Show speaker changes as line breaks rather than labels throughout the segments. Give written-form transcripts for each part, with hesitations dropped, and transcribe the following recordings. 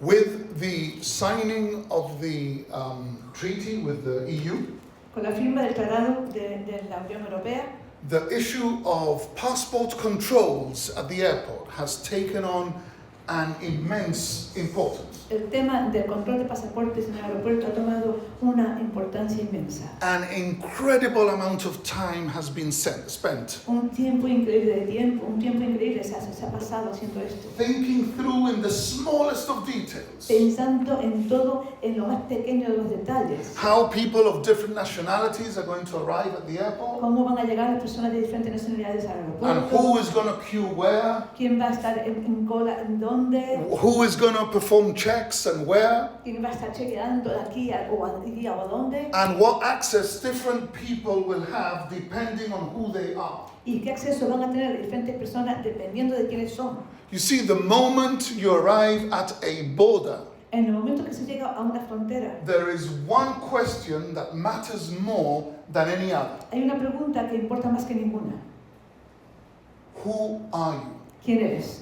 With the signing of the treaty with the EU,
Con la firma del tratado de la Unión Europea,
the issue of passport controls at the airport has taken on an immense importance.
el tema del control de pasaportes en el aeropuerto ha tomado una importancia inmensa.
An incredible amount of time has been spent
Un tiempo increíble se ha pasado haciendo esto.
thinking through in the smallest of details
Pensando en todo, en lo más pequeño de los detalles.
how people of different nationalities are going to arrive at the airport
Cómo van a llegar las personas de diferentes nacionalidades al
and
aeropuerto.
who is going to queue where,
¿Quién va a estar en cola en dónde?
who is going to perform checks and where,
¿Quién va a estar chequeando de aquí o a dónde?
and what access different people will have depending on who they are.
¿Y qué acceso van a tener diferentes personas dependiendo de quiénes son?
You see, the moment you arrive at a border,
En el momento que se llega a una frontera,
there is one question that matters more than any other.
hay una pregunta que importa más que ninguna.
Who are you?
¿Quién eres?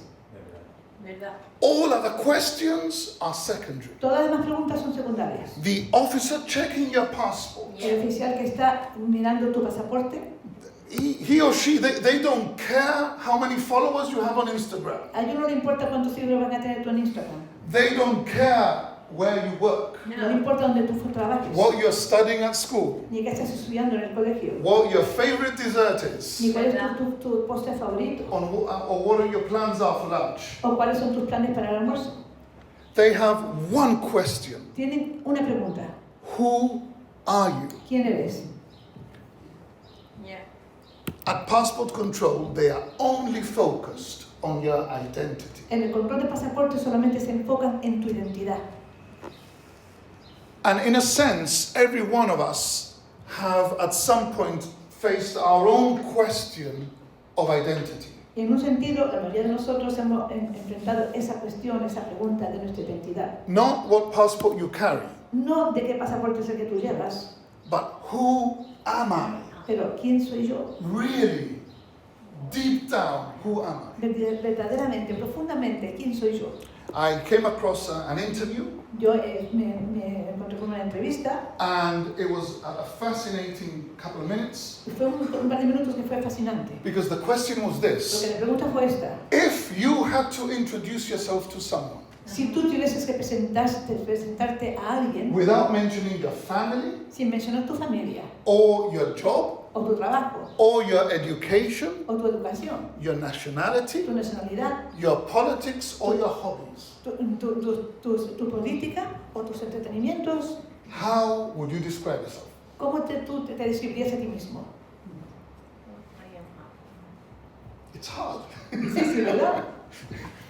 ¿Verdad?
All other questions are secondary.
Todas las demás preguntas son secundarias.
The officer checking your passport,
El oficial que está mirando tu pasaporte,
he or she, they don't care how many followers you have on Instagram.
a ellos no le importa cuántos seguidores van a tener tú en Instagram.
They don't care where you work,
No le importa dónde tú trabajes,
what you're studying at school,
ni qué estás estudiando en el colegio,
what your favorite dessert is,
ni cuál es tu postre favorito,
or what your plans are for lunch.
o cuáles son tus planes para el almuerzo.
They have one question.
Tienen una pregunta.
Who are you?
¿Quién eres?
Yeah.
At passport control, they are only focused on your identity.
En el control de pasaporte solamente se enfocan en tu identidad.
And in a sense, every one of us have at some point faced our own question of identity.
Y en un sentido, la mayoría de nosotros hemos enfrentado esa cuestión, esa pregunta de nuestra identidad.
Not what passport you carry,
No de qué pasaporte es el que tú llevas,
but who am I?
pero ¿quién soy yo?
Really, deep down, who am I?
Verdaderamente, profundamente, ¿quién soy yo?
I came across an interview,
Yo me encontré con una entrevista
and it was a fascinating couple of minutes,
y fue un par de minutos que fue fascinante.
because the question was
Lo que
this:
la pregunta fue esta.
if you had to introduce yourself to someone
Si tú tuvieses que presentarte a alguien
without mentioning your family,
sin mencionar tu familia,
or your job,
o tu trabajo,
or your education,
o tu educación,
your nationality,
tu nacionalidad,
your politics, or your hobbies,
tu política o tus entretenimientos,
how would you describe yourself?
¿cómo tú te describirías a ti mismo?
It's hard,
Sí, ¿verdad?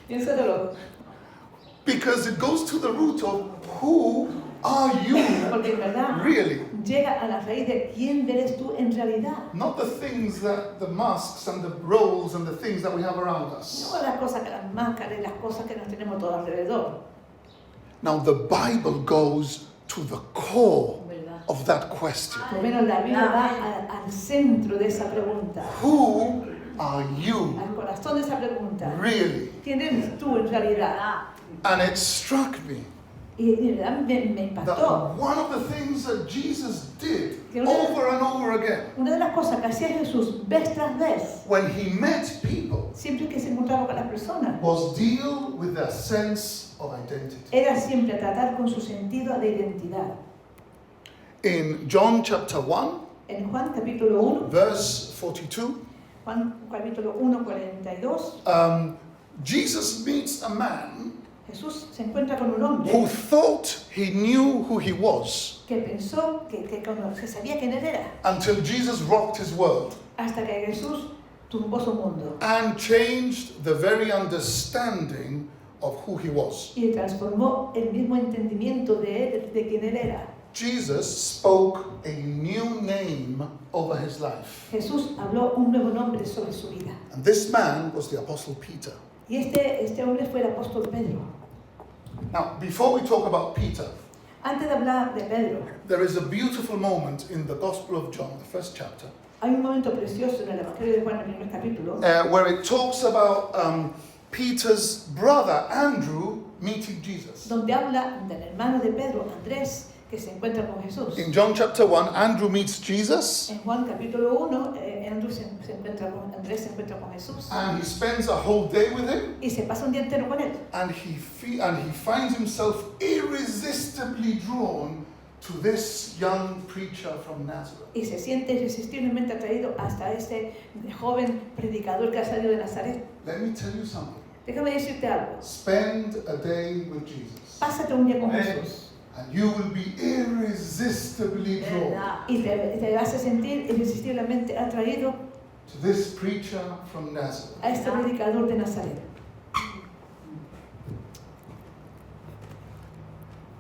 Piénsatelo.
because it goes to the root of who are you
Porque en verdad
really?
llega a la raíz de quién eres tú en realidad.
Not the things that the masks and the roles and the things that we have around us.
No las cosas que las máscaras y las cosas que nos tenemos todo alrededor.
Now, the Bible goes to the core
¿Verdad?
of that question.
Por lo menos la Biblia va al centro de esa pregunta,
Who are you
al corazón de esa pregunta.
really?
¿Quién eres tú en realidad?
¿Verdad?
And it struck me
Y de verdad me
that
impactó.
one of the things that Jesus did
Que una-
over and over again
Una de las cosas que hacía Jesús vez tras vez,
when he met people
siempre que se encontraba con las personas,
was deal with their sense of identity.
era siempre tratar con su sentido de identidad.
In John chapter 1,
En Juan capítulo 1,
verse 42,
Juan capítulo 1, 42,
Jesus meets a man
Jesús se encuentra con un
who
hombre
thought he knew who he was
que pensó que sabía quién él era,
until Jesus rocked his world
hasta que Jesús tumbó su mundo
and changed the very understanding of who he was.
y transformó el mismo entendimiento de él, de quién él era.
Jesus spoke a new name over his life.
Jesús habló un nuevo nombre sobre su vida.
And this man was the Apostle Peter.
Y este hombre fue el apóstol Pedro.
Now, before we talk about Peter,
Antes de hablar de Pedro,
there is a beautiful moment in the Gospel of John, the first chapter,
hay un momento precioso en el Evangelio de Juan, el primer capítulo,
where it talks about Peter's brother Andrew meeting Jesus.
donde habla del hermano de Pedro, Andrés, que se encuentra con Jesús.
In John chapter 1, Andrew meets Jesus
En Juan capítulo 1, Andrés se encuentra con Jesús
and he spends a whole day with him,
y se pasa un día entero con él.
and he finds himself irresistibly drawn to this young preacher from Nazareth.
Y se siente irresistiblemente atraído hasta ese joven predicador que ha salido de Nazaret.
Let me tell you something.
Déjame decirte algo.
Spend a day with Jesus,
Pásate un día con
Amen.
Jesús
and you will be irresistibly drawn
¿Verdad?
y te vas a sentir irresistiblemente atraído
to this preacher from Nazareth.
a este predicador de Nazaret.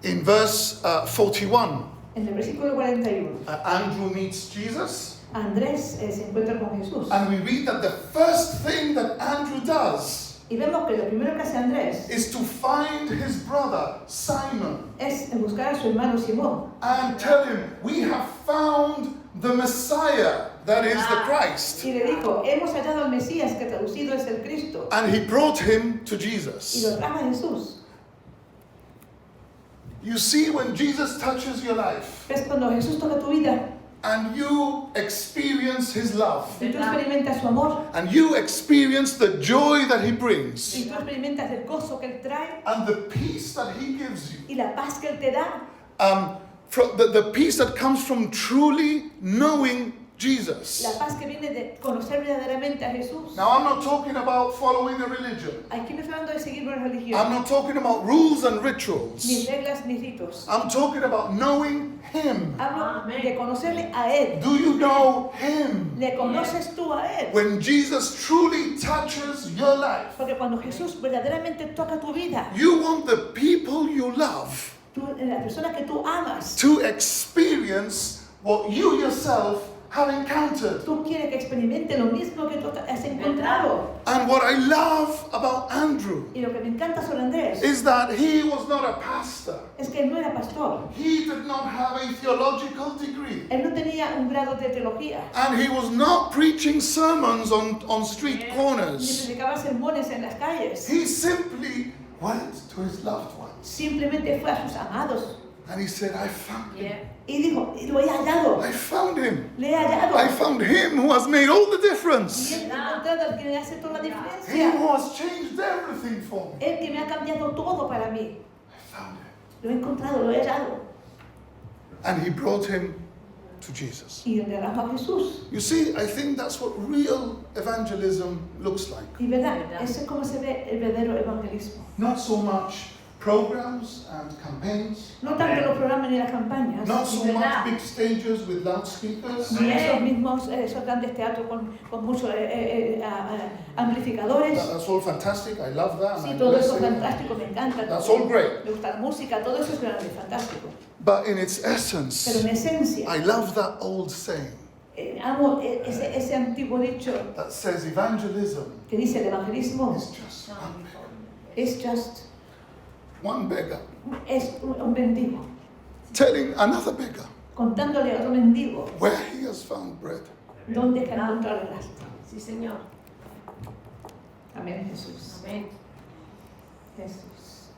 In verse 41,
En el versículo 41,
Andrew meets Jesus,
Andrés se encuentra con Jesús.
and we read that the first thing that Andrew does
Y vemos que lo primero que hace Andrés
is to find his brother Simon
es buscar a su hermano Simón
and tell him, we have found the Messiah, that is the Christ.
y le dijo, hemos hallado al Mesías, que traducido es el Cristo,
And he brought him to
y
Jesus.
lo trajo a Jesús.
You see, when Jesus touches your life
Es cuando Jesús toca tu vida
and you experience his love
y tú experimentas su amor
and you experience the joy that he
y
brings
tú experimentas el gozo que Él trae
and the peace that he gives you,
y la paz que Él te da,
from the peace that comes from truly knowing Jesus.
la paz que viene de conocer verdaderamente a Jesús.
Now, I'm not talking about following a religion.
Aquí no estoy hablando de seguir una religión,
I'm not talking about rules and
ni
rituals.
reglas ni ritos.
I'm talking about knowing him.
Hablo
Amén.
de conocerle a Él.
Do you know him?
Le conoces tú a Él.
When Jesus truly touches your life,
Porque cuando Jesús verdaderamente toca tu vida,
you want the people you love
la persona que tú amas,
to experience what you yourself have encountered.
tú quieres que experimente lo mismo que tú has encontrado.
And what I love about Andrew
Y lo que me encanta sobre Andrés
is that he was not a pastor.
es que él no era pastor.
He did not have a theological degree.
Él no tenía un grado de teología.
And he was not preaching sermons on street
Ni
corners.
predicaba sermones en las calles.
He simply went to his loved ones.
Simplemente fue a sus amados.
And he said, I found him.
Yeah.
Y dijo, y lo he hallado.
I found him.
Le he hallado.
I found him who has made all the
Y
difference.
él ha encontrado al que le hace toda la
Him
diferencia.
who has changed everything for me.
Él que me ha cambiado todo para mí.
I found him.
Lo he encontrado, lo he hallado.
And he brought him to Jesus.
Y le trajo a Jesús.
You see, I think that's what real evangelism looks like.
Y verdad, eso es como se ve el verdadero evangelismo.
Not so much programs and campaigns,
No tanto los programas ni las campañas,
not so
¿Verdad?
much big stages with loudspeakers,
ni esos mismos esos grandes teatros con muchos amplificadores.
That's all fantastic. I love that. And
Sí,
I
todo
bless
eso es
it.
fantástico, me encanta.
That's all great.
Me gusta la música, todo eso es grande, fantástico.
But in its
Pero
essence,
en esencia,
I love that old saying
amo ese antiguo dicho
that says evangelism
que dice el evangelismo
is just one,
es just,
one beggar
es un mendigo,
telling another beggar
contándole a otro mendigo
where he has found bread.
dónde es que ha encontrado el rastro.
Sí, Señor.
Amén, Jesús.
Amén.
Jesús.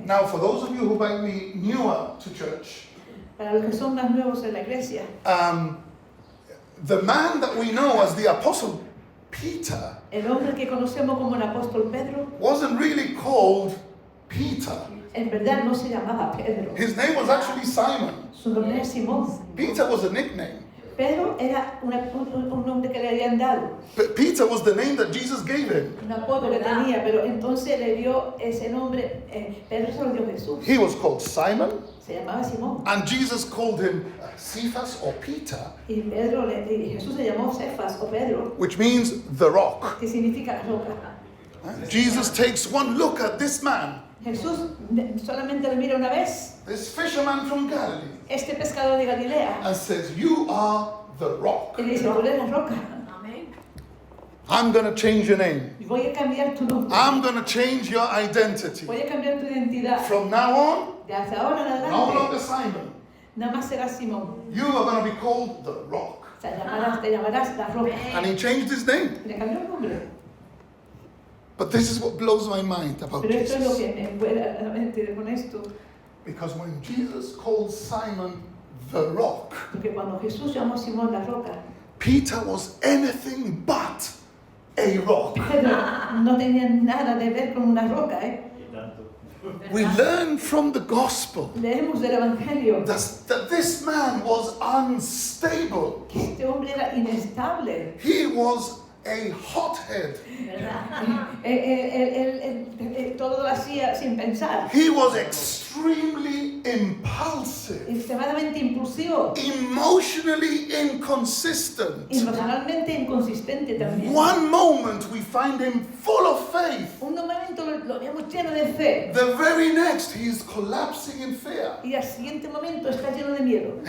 Now, for those of you who might be newer to church,
Para los que son más nuevos en la iglesia,
the man that we know as the Apostle Peter
el hombre que conocemos como el apóstol Pedro,
wasn't really called Peter.
en verdad no se llamaba Pedro.
His name was actually Simon.
Su nombre era Simón.
Peter was a nickname.
Pedro era un nombre que le habían dado,
But Peter was the name that Jesus gave him.
un apodo que tenía, pero entonces le dio ese nombre, Pedro se lo dio Jesús.
He was called Simon,
Se llamaba Simón.
and Jesus called him Cephas or Peter,
Y Jesús se llamó Cefas o Pedro,
which means the rock.
que significa la roca.
Jesus takes one look at this man,
Jesús solamente le mira una vez,
this fisherman from Galilee,
este pescador de Galilea,
and says, you are the rock.
y le dice, tú eres la roca,
Amén.
I'm going to change your name.
voy a cambiar tu nombre,
I'm going to change your identity.
voy a cambiar tu identidad.
From now on,
De hasta ahora en
no
adelante,
longer Simon.
nada más serás Simón.
You are going to be called the Rock.
O sea, te llamarás la roca.
And he changed his name.
Le cambió el nombre.
But this is what blows my mind about
Pero esto es lo
Jesus.
que me vuela a la mente con esto.
Because when Jesus called Simon the Rock,
Porque cuando Jesús llamó a Simón la roca,
Peter was anything but a rock.
Pedro no tenía nada de ver con una roca, ¿eh?
We learn from the gospel
Leemos del Evangelio
that this man was unstable.
que este hombre era inestable.
He was a hothead.
¿Verdad?
Todo lo hacía sin pensar.
He was extremely impulsive,
Extremadamente impulsivo.
emotionally inconsistent.
Emocionalmente inconsistente también.
One moment we find him full of faith.
Un momento lo vemos lleno de fe.
The very next he is collapsing in fear.
Y al siguiente momento está lleno de miedo.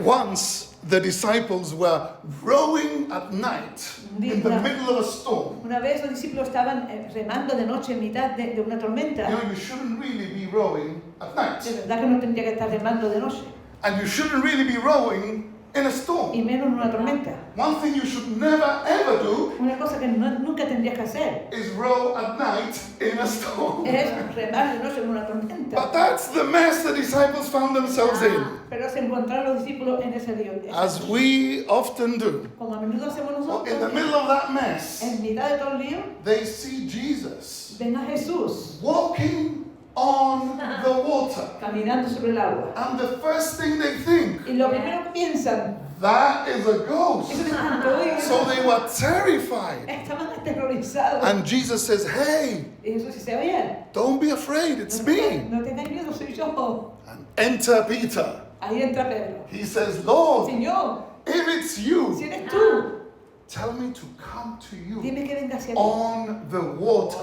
Once the disciples were rowing at night in the middle of a storm.
Una vez los discípulos estaban remando de noche en mitad de una tormenta.
You know, you shouldn't really be rowing at night.
De verdad que no tendría que estar remando de noche.
And you shouldn't really be rowing in a storm.
Y menos en una tormenta.
One thing you should never ever do
Una cosa que nunca tendrías que hacer
is row at night in a storm.
es remar de noche en una tormenta.
But that's the mess the disciples found themselves in,
Pero se encontraron los discípulos en ese lío.
as we often do.
Como a menudo hacemos
Well, in the
nosotros,
middle of that mess,
en mitad de todo el lío,
they see Jesus
ven a Jesús
walking on the water.
caminando sobre el agua.
And the first thing they think,
Y lo primero que piensan,
that is a ghost.
eso es un
So they were terrified.
estaban aterrorizados.
And Jesus says, hey,
Y Jesús dice, oye,
don't be afraid, it's me.
no tengáis miedo, soy yo.
And enter Peter.
Ahí entra Pedro.
He says, Lord,
Señor,
if it's
si
you,
eres tú,
tell me to come to you
dime que venga hacia ti.
on the water.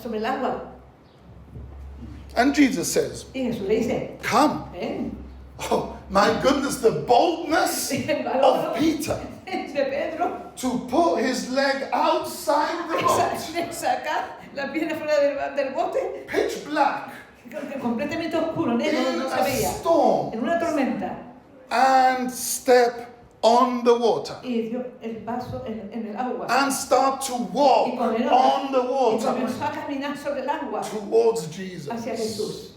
Sobre el agua.
And Jesus says,
Y Jesús le dice,
come.
ven.
Oh, my goodness, the boldness
El valor
of Peter
de Pedro
to put his leg outside the boat,
de sacar la pierna fuera del bote,
pitch black,
completamente oscuro, negro,
in
no se
a
veía,
storm,
en una tormenta,
and step on the water,
y dio el paso en el agua,
and start to walk
y comenzó
on the
y
water
comenzó a caminar sobre el agua
towards
hacia
Jesus.
Jesús.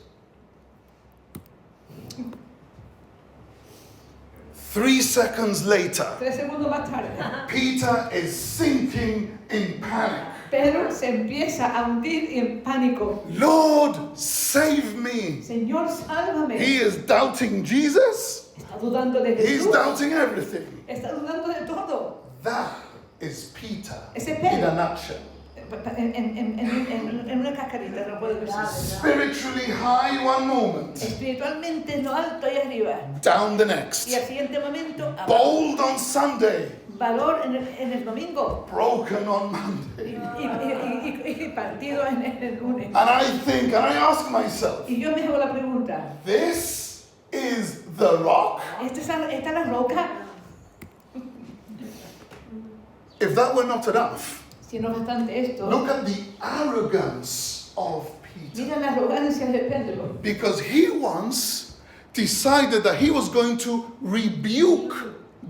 3 seconds later,
3 segundos más tarde,
Peter is sinking in panic.
Pedro se empieza a hundir en pánico.
Lord, save me.
Señor, sálvame.
He is doubting Jesus.
Está dudando de
He's
Jesús.
doubting everything.
Está dudando de todo.
That is Peter
Ese
in
Pedro.
a nutshell.
En una cascarita, no puedo decir.
Spiritually high one moment,
Espiritualmente en lo alto y arriba.
down the
Y
next.
al siguiente momento, abajo.
Bold on Sunday,
Valor en el domingo.
broken on Monday.
Y partido en el lunes.
And I think, and I ask myself,
Y yo me hago la pregunta,
this is the rock?
¿esta es la roca?
If that were not enough,
Si no bastante esto,
look at the arrogance of Peter.
mira la arrogancia de Pedro.
Because he once decided that he was going to rebuke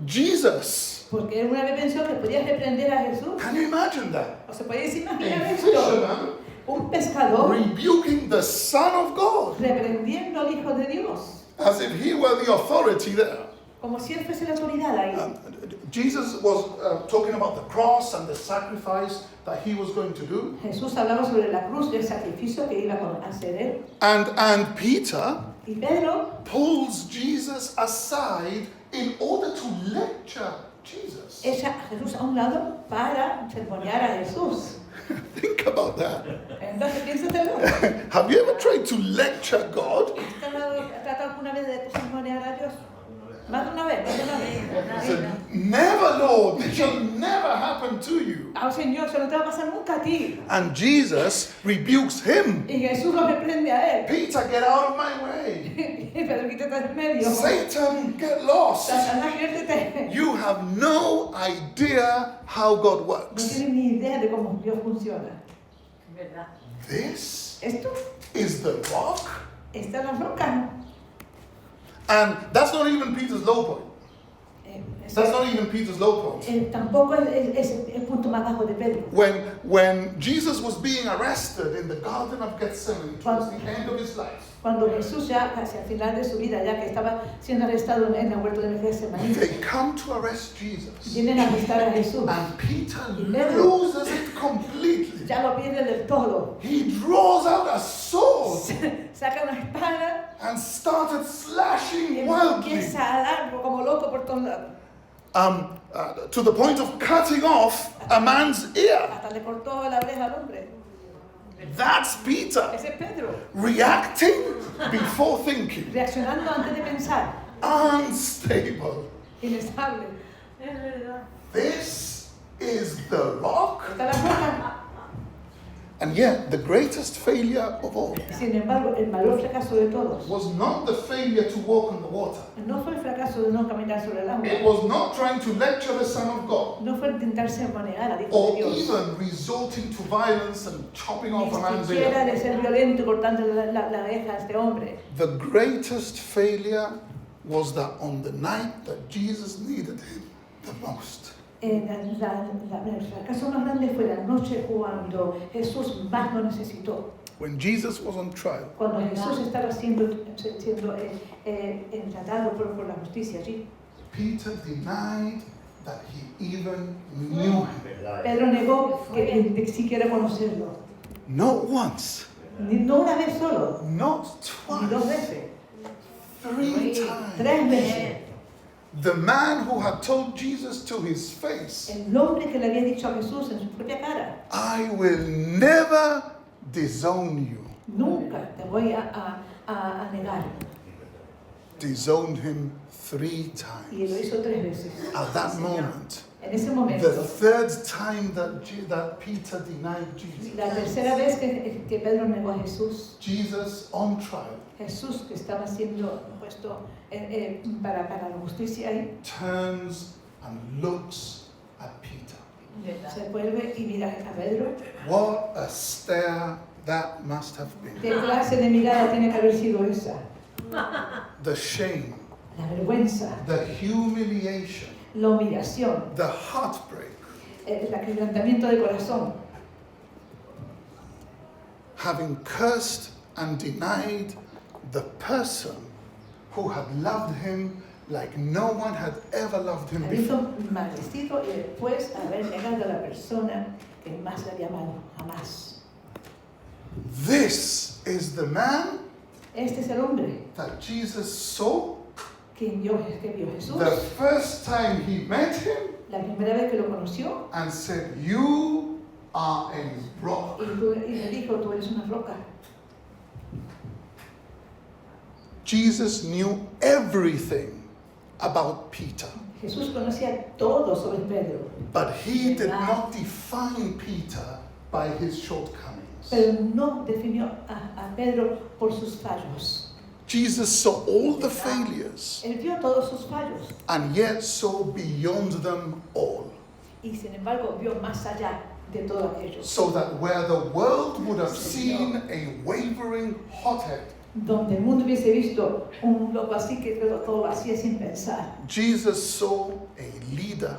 Jesus.
Porque él una vez pensó que podía reprender a Jesús.
Can you imagine that?
¿O se podéis imaginar
A
esto?
fisherman
Un pescador
rebuking the Son of God
reprendiendo al Hijo de Dios.
as if he were the authority there.
Como si él fuese la autoridad ahí.
Jesus was talking about the cross and the sacrifice that he was going to do.
Jesús hablaba sobre la cruz y el sacrificio que iba a hacer él.
And Peter
Y Pedro
pulls Jesus aside in order to lecture Jesus.
echa a Jesús a un lado para sermonear a Jesús.
Think about that.
Entonces piénsatelo.
Have you ever tried to lecture God?
¿Has tratado alguna vez de sermonear a Dios? Más de una vez, más de una
He
vez.
said, never, Lord, this shall never happen to you.
Ah, Señor, eso no te va a pasar nunca a ti.
And Jesus rebukes him.
Y Jesús lo reprende a él.
Peter, get out of my way.
Y Pedro, quítate del medio.
Satan, get lost.
Satanás, piérdete.
You have no idea how God
No
works.
tienes ni idea de cómo Dios funciona.
¿Verdad?
This
Esto
is the rock.
está en la roca.
And that's not even Peter's low point. That's not even Peter's low point.
Tampoco es el punto más bajo de Pedro.
When Jesus was being arrested in the Garden of Gethsemane towards the end of his life,
Cuando Jesús ya hacia el final de su vida, ya que estaba siendo arrestado en el huerto de Getsemaní,
they come to arrest Jesus.
vienen a arrestar a Jesús.
And Peter
Y Pedro
loses it completely.
ya lo pierde del todo.
He draws out a sword
Saca una espada
and started
y
slashing wildly
empieza a dar como loco por todos lados.
to the point of cutting off a man's ear.
Hasta le cortó la oreja al hombre.
That's Peter,
Ese es Pedro,
reacting before thinking,
reaccionando antes de pensar,
unstable.
inestable.
Es verdad.
This is the rock.
Está la roca.
And yet, the greatest failure of all
Sin embargo, el mayor fracaso de todos
was not the failure to walk on the water.
no fue el fracaso de no caminar sobre el
It
agua,
was not trying to lecture the Son of God,
no fue intentarse manejar al Hijo
or
de Dios,
even resorting to violence and chopping off a
ni
man's
siquiera
ear.
de ser violento y cortando la oreja a este hombre.
The greatest failure was that on the night that Jesus needed him the most,
El fracaso más grande fue la noche cuando Jesús más lo necesitó.
when Jesus was on trial,
Cuando Jesús estaba siendo tratado por la justicia allí,
Peter denied that he even knew him.
Pedro negó que ni siquiera conocerlo.
Not once,
No una vez solo,
not
ni dos
twice,
veces,
3 times.
3 veces.
The man who had told Jesus to his face,
El hombre que le había dicho a Jesús en su propia cara,
I will never disown you,
nunca te voy a negar.
disowned him 3
Y
times.
lo hizo 3 veces.
At that moment,
En ese
the
momento,
third time that Peter denied Jesus,
la tercera vez que Pedro negó a Jesús,
Jesus on trial
Jesús que estaba siendo puesto para la justicia ahí,
turns and looks at Peter.
¿Verdad?
se vuelve y mira a Pedro.
What a stare that must have been.
¿Qué clase de mirada tiene que haber sido esa?
The shame,
La vergüenza,
the humiliation,
la humillación,
the heartbreak.
el quebrantamiento de corazón.
Having cursed and denied the person who had loved him like no one had ever loved him before.
Habiendo maldecido y después haber negado a la persona que más le había amado, jamás.
This is the man
Este es el hombre
that Jesus saw
que vio Jesús
the first time he met him
la primera vez que lo conoció
and said, You are a rock.
y le dijo, tú eres una roca.
Jesus knew everything about Peter,
Jesús conocía todo sobre Pedro,
but he did not define Peter by his shortcomings.
pero no definió a Pedro por sus fallos.
Jesus saw all the failures
Él vio todos sus fallos
and yet saw beyond them all.
y sin embargo vio más allá de todo aquello.
So that where the world would have seen a wavering hothead,
Donde el mundo hubiese visto un loco así que todo lo hacía sin pensar,
Jesus saw a leader,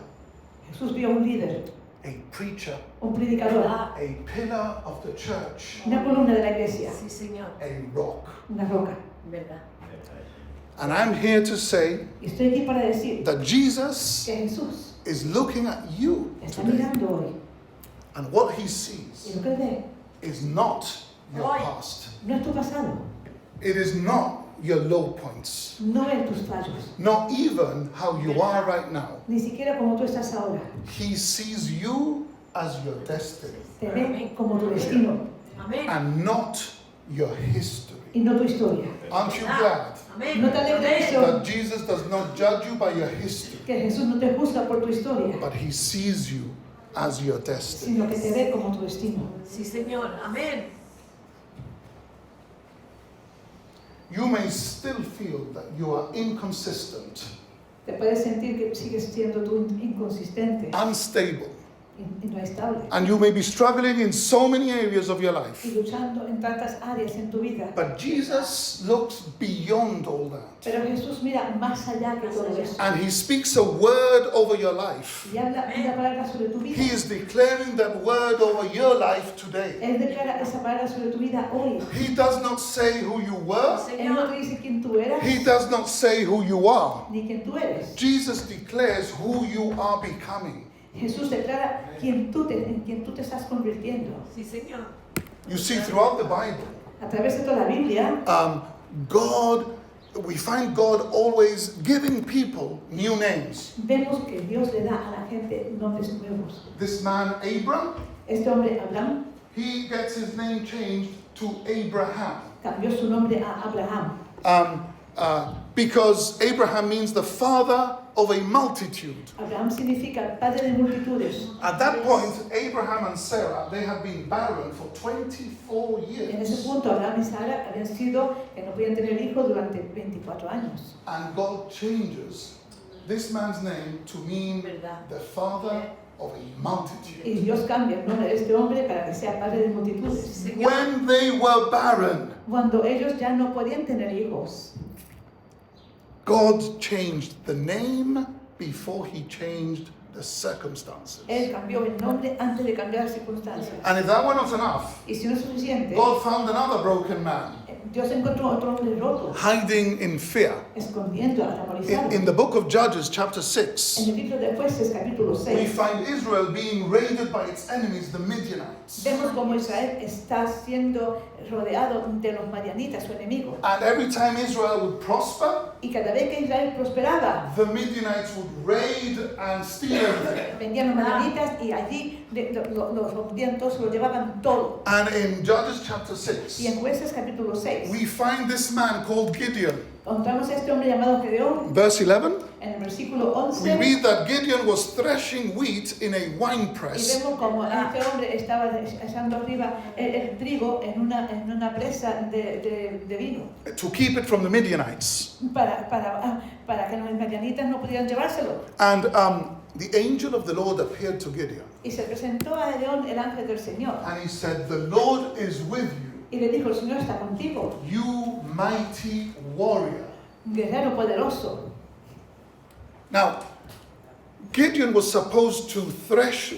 Jesús vio un líder,
a preacher,
un predicador,
a pillar of the church,
una columna de la iglesia,
Sí, señor.
a rock.
una roca.
¿Verdad?
And I'm here to say
Y estoy aquí para decir
that Jesus
que Jesús
is looking at you
está
today,
mirando hoy
and what he
y
sees
lo que ve
is not your
Hoy.
past.
no es tu pasado,
It is not your low points,
no es tus fallos,
not even how you are right now.
ni siquiera como tú estás ahora.
He sees you as your destiny
Te ve como tu destino
Amén.
and not your history.
y no tu historia.
Aren't you glad
Amén.
No te alegres de
Amén.
eso,
that Jesus does not judge you by your history,
que Jesús no te juzga por tu historia,
but he sees you as your destiny?
sino que te ve como tu destino.
Sí, señor. Amén.
You may still feel that you are inconsistent,
Te puedes sentir que sigues siendo tú inconsistente,
unstable,
y no estable.
And you may be struggling in so many areas of your
Y
life.
luchando en tantas áreas en tu vida.
But Jesus looks beyond all that.
Pero Jesús mira más allá que todo eso.
And he speaks a word over your life.
Y habla una palabra sobre tu vida.
He is declaring that word over your life today.
Él declara esa palabra sobre tu vida hoy.
He does not say who you were.
Él no te dice quién tú eras
He does not say who you are.
ni quién tú eres.
Jesus declares who you are becoming.
Jesús declara en quién tú te estás convirtiendo.
Sí, Señor.
You see, throughout the Bible,
A través de toda la Biblia,
we find God always giving people new names.
vemos que Dios le da a la gente nombres nuevos.
This man, Abram,
Este hombre, Abraham,
he gets his name changed to Abraham.
cambió su nombre a Abraham.
Because Abraham means the father of a multitude.
Abraham significa padre de multitudes.
At that point, Abraham and Sarah, they have been barren for 24
En ese
years.
punto, Abraham y Sara habían sido que no podían tener hijos durante 24 años.
And God changes this man's name to mean the father of a multitude.
Y Dios cambia el nombre de este hombre para que sea padre de multitudes.
When they were barren,
Cuando ellos ya no podían tener hijos,
God changed the name before he changed the circumstances.
Él cambió el nombre antes de cambiar las circunstancias.
And if that were not enough,
Y si no es suficiente,
God found another broken man
Dios encontró otro hombre roto,
hiding in fear.
escondiendo, atemorizado.
In the book of Judges, chapter
En
6,
el libro de Jueces, capítulo
we
6,
find Israel being raided by its enemies, the Midianites.
vemos cómo Israel está siendo rodeado de los madianitas, su enemigo.
And every time Israel would prosper,
Y cada vez que Israel prosperaba,
the Midianites would raid and steal everything.
vendían los madianitas y allí los rompían todos, lo llevaban todo.
And in Judges chapter
Y en
6,
Jueces, capítulo 6,
we find this man called Gideon.
encontramos a este hombre llamado Gedeón.
Verse 11,
En el versículo
we
11,
read that Gideon was threshing wheat in a wine
y
press
vemos como este hombre estaba echando arriba el trigo en una presa de vino
to keep it from the Midianites.
para que los madianitas no pudieran llevárselo.
And the angel of the Lord appeared to Gideon.
Y se presentó a Gedeón el ángel del Señor
And he said, "The Lord is with you,
y le dijo: el Señor está contigo,
you mighty warrior."
guerrero poderoso.
Now, Gideon was supposed to thresh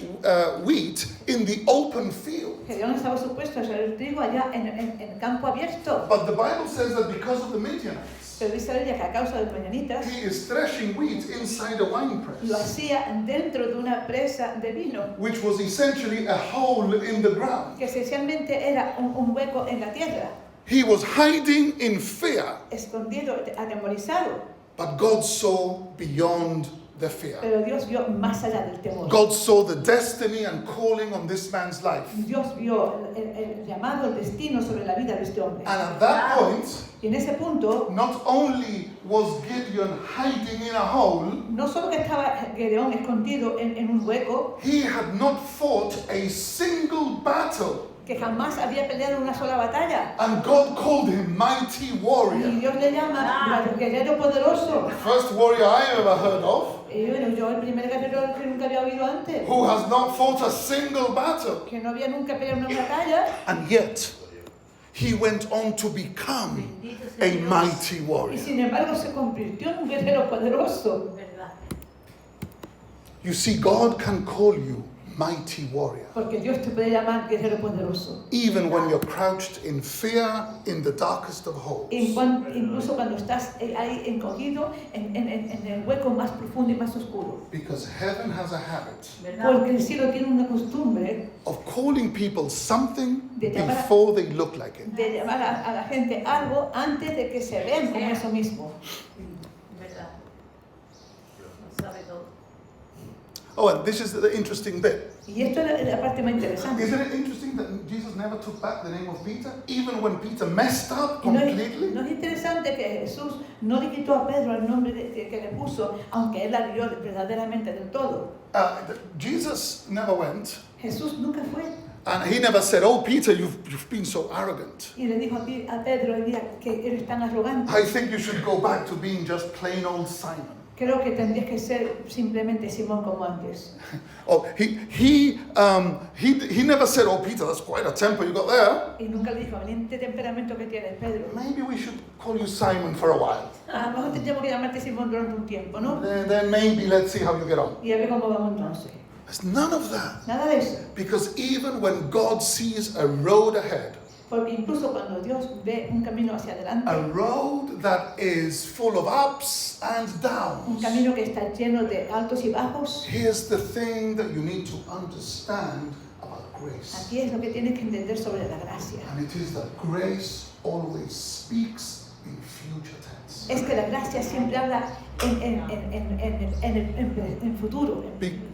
wheat in the open field.
Gedeón estaba supuesto a hacer el trigo allá en el campo abierto.
But the Bible says that because of the Midianites,
Pero dice la Biblia que a causa de los madianitas
he is threshing wheat inside a wine
lo
press,
hacía dentro de una presa de vino,
which was essentially a hole in the ground.
que esencialmente era un hueco en la tierra,
He was hiding in fear,
escondido, atemorizado.
but God saw beyond the fear.
Pero Dios vio más allá del temor.
God saw the destiny and calling on this man's life.
Dios vio el llamado, el destino sobre la vida de este hombre.
And at that point,
Y en ese punto,
not only was Gideon hiding in a hole,
no solo que estaba Gedeón escondido en un hueco,
he had not fought a single battle.
que jamás había peleado una sola batalla.
And God called him mighty
Y
warrior.
Dios le llama guerrero poderoso.
First warrior I ever heard of,
Y bueno, yo el primer guerrero que nunca había oído antes,
who has not fought a single battle.
que no había nunca peleado una batalla,
And yet, he went on to become
Bendito sea
a
Dios.
mighty
y
warrior.
sin embargo se convirtió en un guerrero poderoso.
¿Verdad?
You see, God can call you mighty warrior.
Porque Dios te puede llamar guerrero poderoso.
Even when you're crouched in fear in the darkest of holes.
Incluso cuando estás ahí encogido en el hueco más profundo y más oscuro.
Because heaven has a habit
¿Verdad?
Porque el cielo tiene una costumbre
of calling people something
De llamar a-
before they look like it.
de llamar a la gente algo antes de que se vean como eso mismo.
¿Verdad? Lo sabe todo.
Oh, and this is the interesting bit.
Y esto es la parte más interesante.
Isn't it interesting that Jesus never took back the name of Peter, even when Peter messed up
Y no
completely?
es interesante que Jesús no le quitó a Pedro el nombre que le puso, aunque él la dio verdaderamente del todo.
Jesus never went,
Jesús nunca fue
and he never said, "Oh, Peter, you've been so arrogant.
y le dijo a Pedro, mira, que eres tan arrogante,
I think you should go back to being just plain old Simon."
Creo que tendrías que ser simplemente Simón como antes.
Oh, he never said, "Oh, Peter, that's quite a temper you got there.
Y nunca le dijo, valiente temperamento que tienes, Pedro.
Maybe we should call you Simon for a while.
A lo mejor tendríamos que llamarte Simón durante un tiempo, ¿no?
Then maybe let's see how you get on."
Y a ver cómo vamos entonces.
There's none of that.
Nada de eso.
Because even when God sees a road ahead,
Porque incluso cuando Dios ve un camino hacia adelante,
a road that is full of ups and
un
downs,
camino que está lleno de altos y bajos,
here's the thing that you need to understand about grace.
aquí es lo que tienes que entender sobre la gracia.
And it is that grace always speaks in future tense.
Es que la gracia siempre habla en futuro.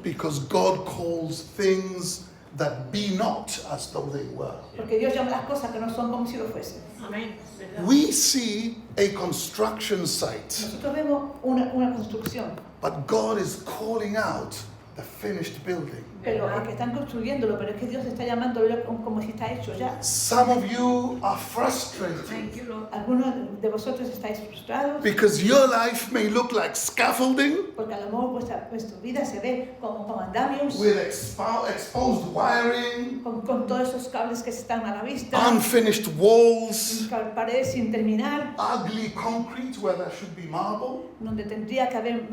Because God calls things that be not as though they were.
Porque Dios llama las cosas que no son como si lo fuesen.
Amén. ¿Verdad?
We see a construction site,
Nosotros vemos una construcción,
but God is calling out the finished building.
pero es que están construyéndolo, pero es que Dios está llamándolo como si está hecho ya.
Some of you are frustrated
Thank you, Lord.
Algunos de vosotros estáis frustrados
because your life may look like scaffolding
porque a lo mejor vuestra vida se ve como andamios,
with exposed wiring,
con todos esos cables que están a la vista,
unfinished walls,
paredes sin terminar,
ugly concrete where there should be marble.
donde tendría que haber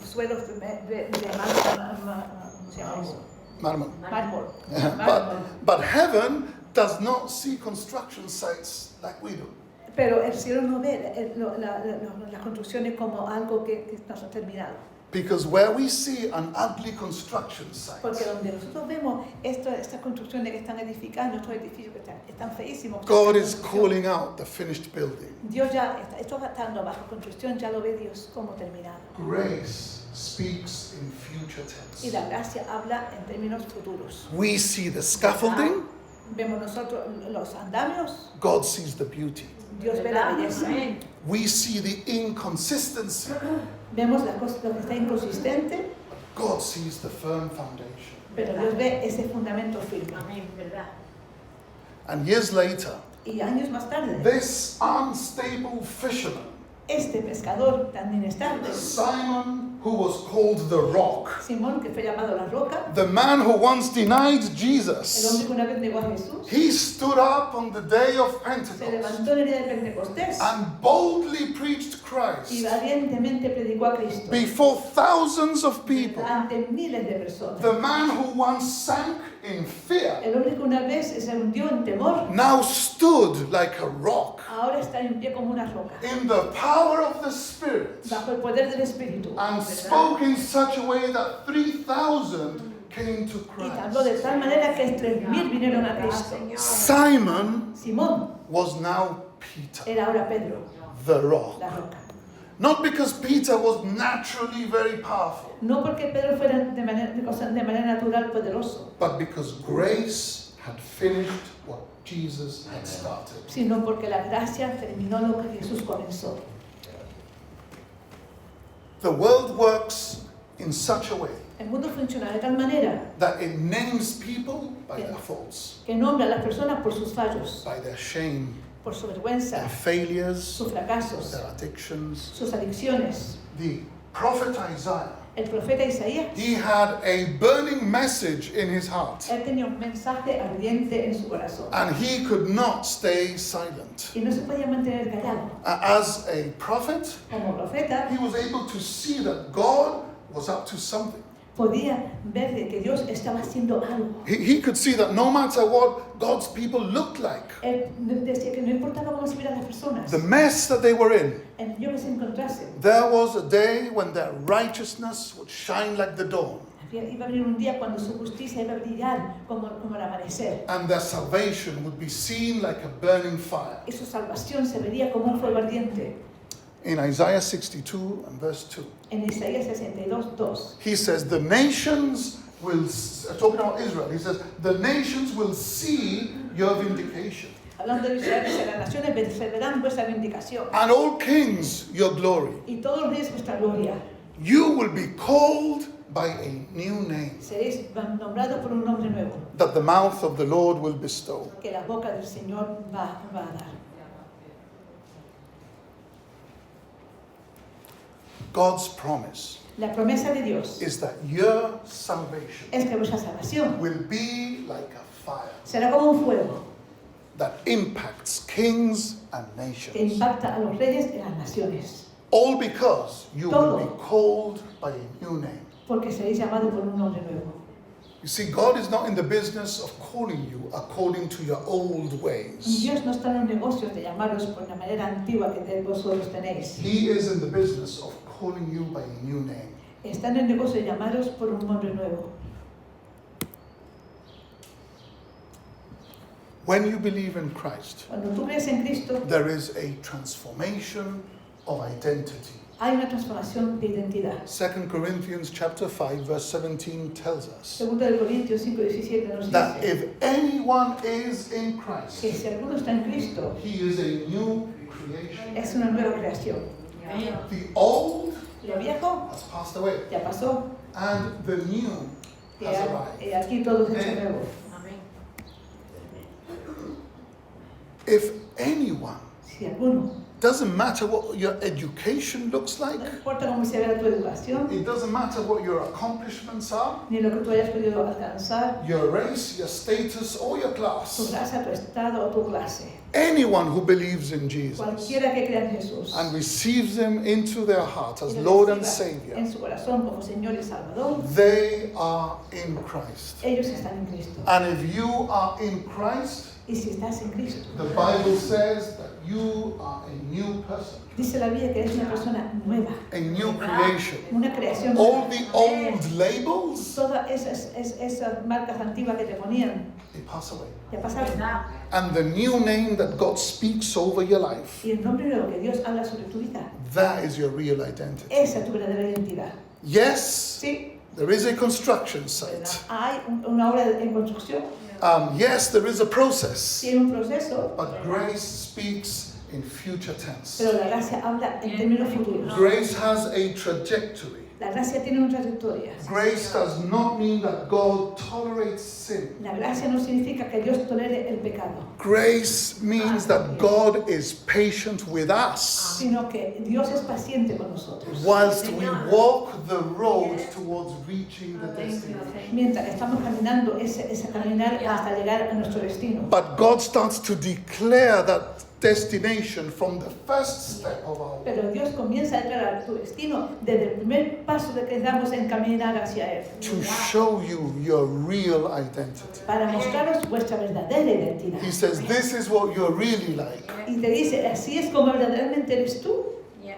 suelos de mármol, ¿cómo se llama eso?
Mármol.
Mármol.
But heaven does not see construction sites like we do.
Pero el cielo no ve las construcciones como algo que no se ha terminado.
Because where we see an ugly construction site,
Porque donde nosotros vemos estas construcciones que están edificando, estos edificios que están feísimos,
God is calling out the finished building.
Dios ya esto va estando bajo construcción, ya lo ve Dios como terminado.
Grace speaks in future
Y
tense.
la gracia habla en términos futuros.
We see the scaffolding,
Vemos nosotros los andamios,
God sees the beauty.
Dios ve la belleza.
Amén.
We see the inconsistency,
Vemos lo que está inconsistente,
God sees the firm foundation.
pero Dios ve ese fundamento firme.
Amén. ¿Verdad?
And years later,
Y años más tarde,
this unstable fisherman,
este pescador tan inestable,
Simon, who was called the Rock,
Simón, que fue llamado la roca,
the man who once denied
el
Jesus,
hombre que una vez negó a Jesús,
he stood up on the day of
se
Pentecost
levantó en el día de Pentecostés
and boldly preached
y
Christ
valientemente predicó a Cristo
before thousands of people.
ante miles de personas.
The man who once sank in fear
El hombre que una vez se hundió en temor,
now stood like a rock
ahora está en pie como una roca,
in the power of the Spirit
bajo el poder del Espíritu.
and
¿verdad?
spoke in such a way that 3,000 came to
Y habló de
Christ.
tal manera que 3,000 vinieron a Cristo.
Simon
Simón
was now Peter,
era ahora Pedro,
the rock.
la roca.
Not because Peter was naturally very powerful,
No porque Pedro fuera de manera natural poderoso,
but because grace had finished what Jesus had started.
sino porque la gracia terminó lo que Jesús comenzó.
The world works in such a way
El mundo funciona de tal manera
that it names people by their faults,
que nombra a las personas por sus fallos,
by their shame,
por su vergüenza,
their failures,
sus fracasos,
their addictions.
sus adicciones.
The prophet Isaiah,
El profeta Isaías,
he had a burning message in his heart,
él tenía un mensaje ardiente en su corazón
and he could not stay silent.
y no se podía mantener callado.
As a prophet,
Como profeta,
he was able to see that God was up to something.
podía ver de que Dios estaba haciendo algo.
He could see that no matter what God's people looked like,
Él decía que no importaba cómo se vieran las personas,
the mess that they were in,
en el que se encontrasen.
there was a day when their righteousness would shine like the dawn,
Iba a venir un día cuando su justicia iba a brillar como el amanecer.
and their salvation would be seen like a burning fire.
Y su salvación se vería como un fuego ardiente.
In Isaiah 62 and verse 2,
En Isaías 62:2.
he says, the nations will, talking about Israel, he says, the nations will see your vindication,
Hablando de Israel, dice, las naciones verán vuestra vindicación.
and all kings your glory.
Y todos los días vuestra gloria.
You will be called by a new name
Seréis nombrados por un nombre nuevo,
that the mouth of the Lord will bestow.
que la boca del Señor va a dar.
God's promise
La promesa de Dios
is that your salvation
es que vuestra salvación
will be like a fire
será como un fuego
that impacts kings and
que
nations.
impacta a los reyes y a las naciones.
All because you will
Todo.
be called by a new name.
Porque seréis llamados por un nombre nuevo.
You see, God is not in the business of calling you according to your old ways.
Dios no está en los negocios de llamaros por la manera antigua que vosotros tenéis.
He is in the business of calling you by a new name.
Está en el negocio de llamaros por un nombre nuevo.
When you believe in Christ,
Cuando tú crees en Cristo,
there is a transformation of identity.
hay una transformación de identidad.
2 Corinthians chapter 5 verse 17 tells us
Segundo de Corintios 5:17 nos
that
dice
if anyone is in Christ,
que si alguno está en Cristo,
he is a new creation.
es una nueva creación.
Amén.
The old
Lo viejo
has passed away
ya pasó,
and the new
y
has arrived.
aquí todo es hecho nuevo.
Amén.
If anyone,
Si alguno,
doesn't matter what your education looks like,
no importa cómo se vea tu educación,
it doesn't matter what your accomplishments are,
ni lo que tú hayas podido alcanzar,
your race, your status, or your
tu
class.
raza, tu estado o tu clase.
Anyone who believes in Jesus
Cualquiera que crea en Jesús
and receives him into their heart
y
as
lo
Lord and
reciba
Savior,
en su corazón como Señor y Salvador,
they are in Christ.
ellos están en Cristo.
And if you are in Christ,
Y si estás en Cristo,
the Bible says that you are a new person,
dice la Biblia que eres una persona nueva,
a new creation.
una creación
All
nueva.
the old labels,
Todas esas marcas antiguas que te ponían
they pass away.
ya pasaron.
¿Verdad?
And the new name that God speaks over your life,
Y el nombre nuevo que Dios habla sobre tu vida,
that is your real identity.
esa es tu verdadera identidad.
Yes,
Sí,
there is a construction site.
hay una obra en construcción,
Yes, there is a process.
tiene un proceso,
But grace speaks in future tense.
pero la gracia habla en términos futuros.
Grace has a trajectory.
La gracia tiene una trayectoria.
Grace does not mean that God tolerates sin.
La gracia no significa que Dios tolere el pecado,
Grace means that God is patient with us
sino que Dios es paciente con nosotros.
whilst we walk the road towards reaching the
Thank you,
destination.
thank you.
Mientras estamos caminando ese caminar hasta llegar a nuestro destino.
But God starts to declare that destination from the first step of our walk.
Pero Dios comienza a declarar tu destino desde el primer paso de que damos en caminar hacia Él,
To show you your real identity.
para mostraros vuestra verdadera identidad.
He says, this is what you're really like.
Y te dice, así es como verdaderamente eres tú.
Yeah.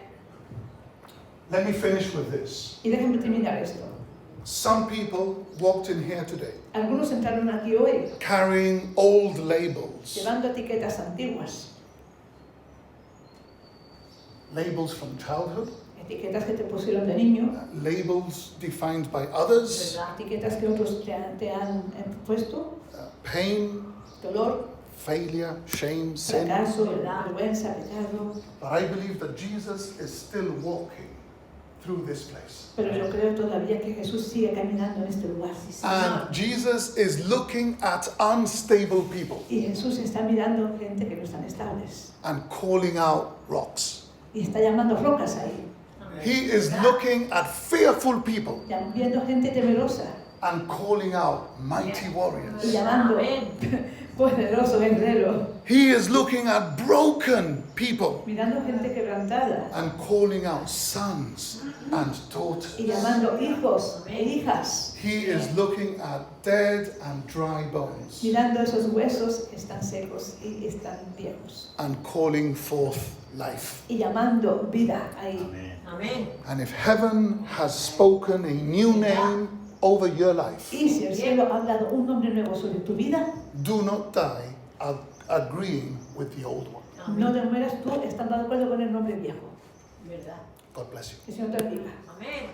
Let me finish with this.
Y déjame terminar esto.
Some people walked in here today
Algunos entraron aquí hoy
carrying old labels,
llevando etiquetas antiguas,
labels from childhood,
etiquetas que te pusieron de niño,
labels defined by others,
¿Verdad?
etiquetas que otros te han puesto,
pain,
dolor,
failure, shame, sin.
fracaso, vergüenza, pecado.
But I believe that Jesus is still walking through this place.
Pero yo creo todavía que Jesús sigue caminando en este lugar.
And Jesus is looking at unstable people
Y Jesús está mirando gente que no están estables.
and calling out rocks.
Y está llamando rocas ahí.
He is looking at fearful people
Ya viendo gente temerosa
and calling out mighty warriors.
y llamando poderoso guerrero.
He is looking at broken people
Mirando gente quebrantada
and calling out sons and daughters.
y llamando hijos e hijas.
He is looking at dead and dry bones
Mirando esos huesos que están secos y están viejos.
and calling forth life.
Y llamando vida ahí.
Amén.
And if heaven has spoken a new name over your life,
Y si el cielo ha hablado un nombre nuevo sobre tu vida,
do not die agreeing with the old one.
no te mueras tú estando de acuerdo con el nombre viejo.
¿Verdad?
God bless you.
Que el Señor te bendiga.
Amén.